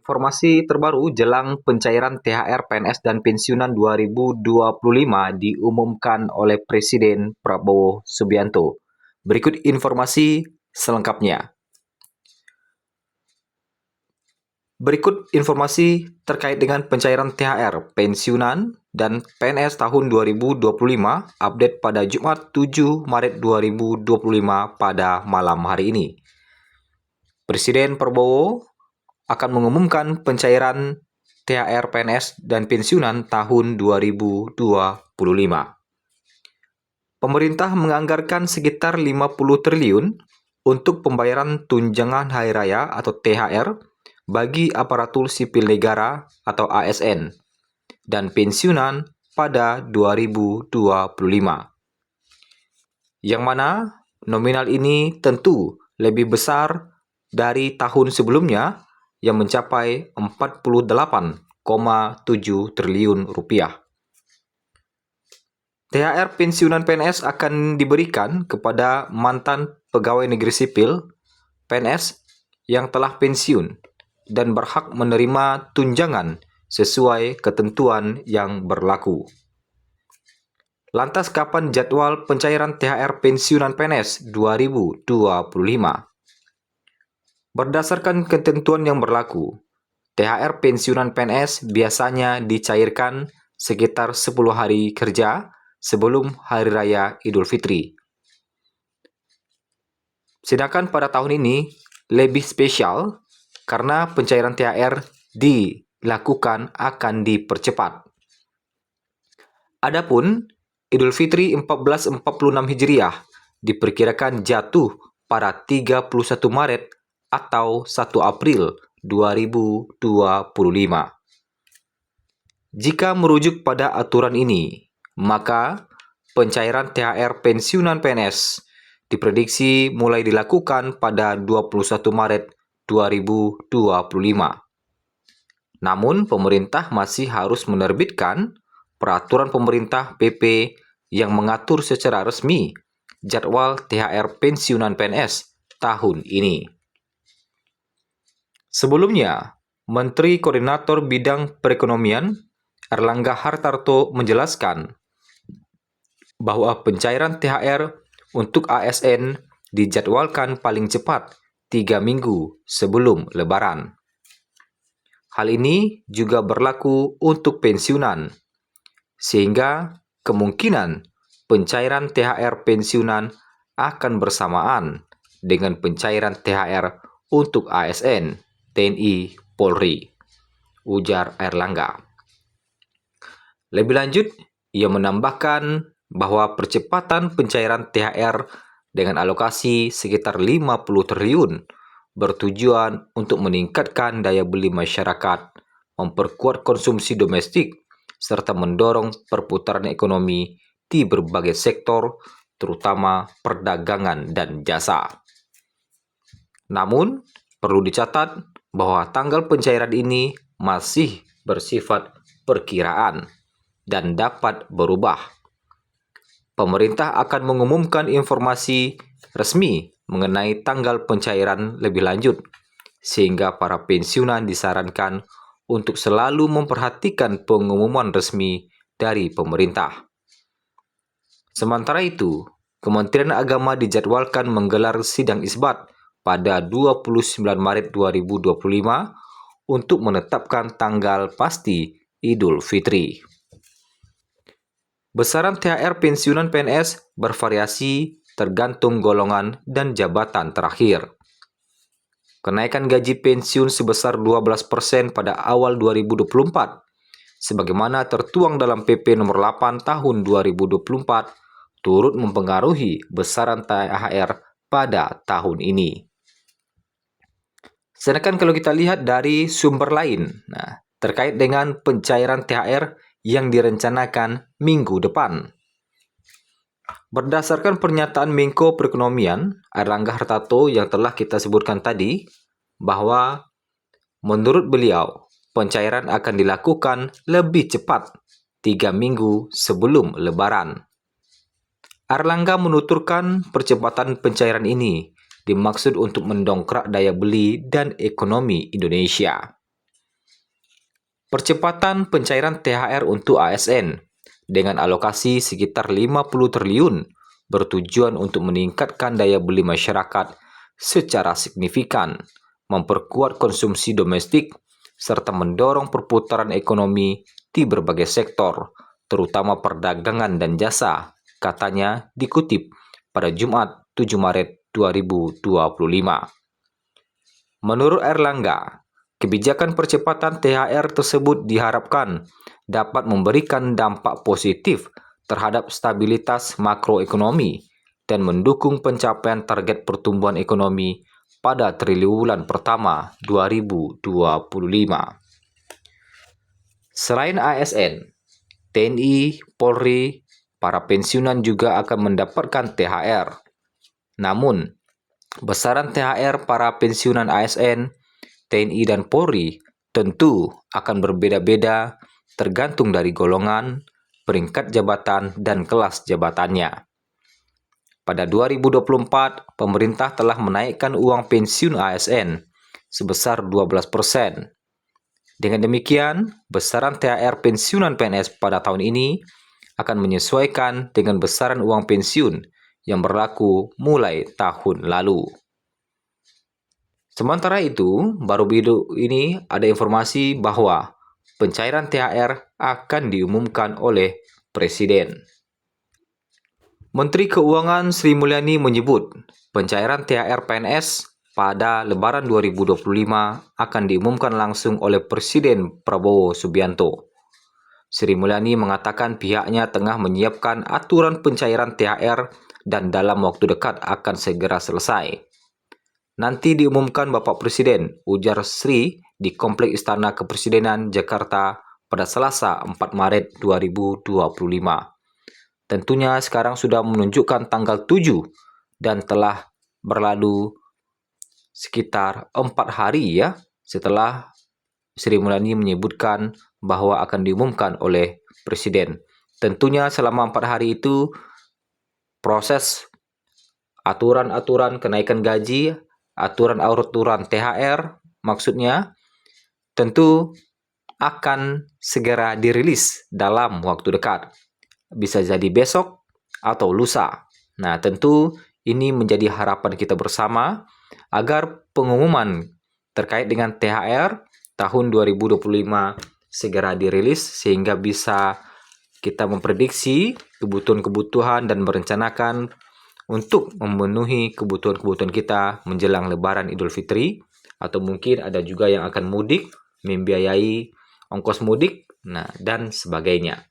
Informasi terbaru jelang pencairan THR PNS dan pensiunan 2025 diumumkan oleh Presiden Prabowo Subianto. Berikut informasi selengkapnya. Berikut informasi terkait dengan pencairan THR, pensiunan, dan PNS tahun 2025, update pada Jumat 7 Maret 2025 pada malam hari ini. Presiden Prabowo akan mengumumkan pencairan THR PNS dan pensiunan tahun 2025. Pemerintah menganggarkan sekitar 50 triliun untuk pembayaran tunjangan hari raya atau THR bagi aparatur sipil negara atau ASN dan pensiunan pada 2025. Yang mana nominal ini tentu lebih besar dari tahun sebelumnya yang mencapai 48,7 triliun rupiah. THR pensiunan PNS akan diberikan kepada mantan pegawai negeri sipil PNS yang telah pensiun dan berhak menerima tunjangan sesuai ketentuan yang berlaku. Lantas kapan jadwal pencairan THR pensiunan PNS 2025? Berdasarkan ketentuan yang berlaku, THR pensiunan PNS biasanya dicairkan sekitar 10 hari kerja sebelum Hari Raya Idul Fitri. Sedangkan pada tahun ini lebih spesial karena pencairan THR dilakukan akan dipercepat. Adapun Idul Fitri 1446 Hijriah diperkirakan jatuh pada 31 Maret atau 1 April 2025. Jika merujuk pada aturan ini, maka pencairan THR pensiunan PNS diprediksi mulai dilakukan pada 21 Maret 2025. Namun, pemerintah masih harus menerbitkan peraturan pemerintah PP yang mengatur secara resmi jadwal THR pensiunan PNS tahun ini. Sebelumnya, Menteri Koordinator Bidang Perekonomian Airlangga Hartarto menjelaskan bahwa pencairan THR untuk ASN dijadwalkan paling cepat 3 minggu sebelum Lebaran. Hal ini juga berlaku untuk pensiunan, sehingga kemungkinan pencairan THR pensiunan akan bersamaan dengan pencairan THR untuk ASN, TNI, Polri, ujar Airlangga. Lebih lanjut, ia menambahkan bahwa percepatan pencairan THR dengan alokasi sekitar 50 triliun bertujuan untuk meningkatkan daya beli masyarakat, memperkuat konsumsi domestik, serta mendorong perputaran ekonomi di berbagai sektor, terutama perdagangan dan jasa. Namun, perlu dicatat bahwa tanggal pencairan ini masih bersifat perkiraan dan dapat berubah. Pemerintah akan mengumumkan informasi resmi mengenai tanggal pencairan lebih lanjut, sehingga para pensiunan disarankan untuk selalu memperhatikan pengumuman resmi dari pemerintah. Sementara itu, Kementerian Agama dijadwalkan menggelar sidang isbat pada 29 Maret 2025 untuk menetapkan tanggal pasti Idul Fitri. Besaran THR pensiunan PNS bervariasi tergantung golongan dan jabatan terakhir. Kenaikan gaji pensiun sebesar 12% pada awal 2024, sebagaimana tertuang dalam PP nomor 8 tahun 2024, turut mempengaruhi besaran THR pada tahun ini. Sedangkan kalau kita lihat dari sumber lain, terkait dengan pencairan THR yang direncanakan minggu depan. Berdasarkan pernyataan Menko Perekonomian Airlangga Hartarto yang telah kita sebutkan tadi, bahwa menurut beliau, pencairan akan dilakukan lebih cepat 3 minggu sebelum Lebaran. Airlangga menuturkan percepatan pencairan ini dimaksud untuk mendongkrak daya beli dan ekonomi Indonesia. Percepatan pencairan THR untuk ASN dengan alokasi sekitar 50 triliun bertujuan untuk meningkatkan daya beli masyarakat secara signifikan, memperkuat konsumsi domestik, serta mendorong perputaran ekonomi di berbagai sektor, terutama perdagangan dan jasa, katanya dikutip pada Jumat 7 Maret 2025. Menurut Erlangga, kebijakan percepatan THR tersebut diharapkan dapat memberikan dampak positif terhadap stabilitas makroekonomi dan mendukung pencapaian target pertumbuhan ekonomi pada triwulan pertama 2025. Selain ASN, TNI, Polri, para pensiunan juga akan mendapatkan THR. Namun, besaran THR para pensiunan ASN, TNI, dan Polri tentu akan berbeda-beda tergantung dari golongan, peringkat jabatan, dan kelas jabatannya. Pada 2024, pemerintah telah menaikkan uang pensiun ASN sebesar 12%. Dengan demikian, besaran THR pensiunan PNS pada tahun ini akan menyesuaikan dengan besaran uang pensiun yang berlaku mulai tahun lalu. Sementara itu, baru-baru ini ada informasi bahwa pencairan THR akan diumumkan oleh Presiden. Menteri Keuangan Sri Mulyani menyebut pencairan THR PNS pada Lebaran 2025 akan diumumkan langsung oleh Presiden Prabowo Subianto. Sri Mulyani mengatakan pihaknya tengah menyiapkan aturan pencairan THR dan dalam waktu dekat akan segera selesai. Nanti diumumkan Bapak Presiden, ujar Sri di Komplek Istana Kepresidenan Jakarta pada Selasa 4 Maret 2025. Tentunya sekarang sudah menunjukkan tanggal 7 dan telah berlalu sekitar 4 hari ya setelah Sri Mulyani menyebutkan bahwa akan diumumkan oleh Presiden. Tentunya selama 4 hari itu proses aturan-aturan kenaikan gaji, aturan-aturan THR maksudnya tentu akan segera dirilis dalam waktu dekat. Bisa jadi besok atau lusa. Nah, tentu ini menjadi harapan kita bersama agar pengumuman terkait dengan THR tahun 2025 segera dirilis sehingga bisa kita memprediksi kebutuhan-kebutuhan dan merencanakan untuk memenuhi kebutuhan-kebutuhan kita menjelang Lebaran Idul Fitri, atau mungkin ada juga yang akan mudik, membiayai ongkos mudik, dan sebagainya.